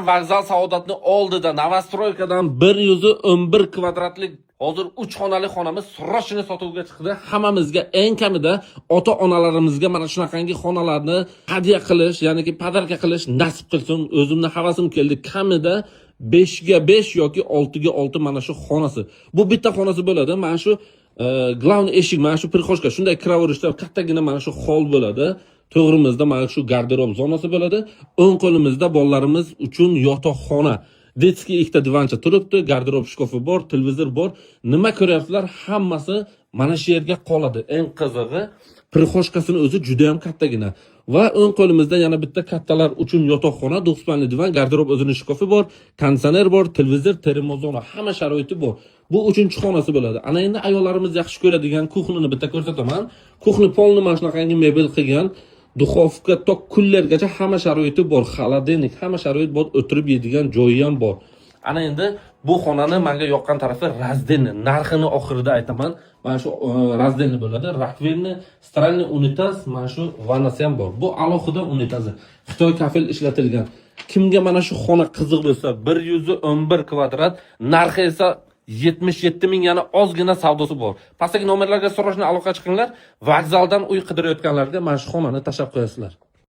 Vokzal Saodatni oldida Novostroykadan 111 kvadratlik hozir 3 xonali xonamiz srochni sotuvga chiqdi. Hammamizga eng kamida ota-onalarimizga mana shunaqangi xonalarni hadya qilish, ya'ni podarka qilish nasib qilsin. O'zimni havasim keldi. Kamida 5 ga 5 yoki 6 ga 6 mana shu xonasi. Bu bitta xonasi bo'ladi. Mana shu главный eshik, mana shu prixoshka, shunday kiraverishda kattagina mana shu hol bo'ladi. To'g'rimizda mana shu garderob zonasi bo'ladi. O'ng qo'limizda bolalarimiz uchun yotoqxona. Detskiy ikkita divancha turibdi, garderob shkafi bor, televizor bor. Nima ko'ryapsizlar? Hammasi mana shu yerga qoladi. Eng qizig'i, prixoshkasini o'zi juda ham kattagina. Va o'ng qo'limizda yana bitta kattalar uchun yotoqxona, 9 panli divan, garderob o'zining shkafi bor, konditsioner bor, televizor, termozona, hamma sharoiti bor. Bu uchinchi xonasi bo'ladi. Ana endi ayollarimiz yaxshi ko'radigan kuxnini bitta ko'rsataman. Kuxni polni mana shunaqangi mebel qilgan. Duxovka tok kullergacha hamma sharoiti bor, xolodilnik, hamma sharoit bor, o'tirib yeydigan joyi ham bor. Ana endi bu xonani menga yoqqan tarafi razdelni, narxini oxirida aytaman. Mana shu razdelni bo'ladi, rakvelni, stralni unitaz, mana shu vannasi ham bor. Bu alohida unitazi. Xitoy kafel ishlatilgan. Kimga mana shu xona qiziq bo'lsa, 111 kvadrat, narxi esa 77 ming, yana ozgina savdosi bor. Pastdagi nomerlarga so'rashni aloqa chiqinglar. Vokzaldan uy qidirayotganlarga mana shu xonani tashlab qo'yasizlar.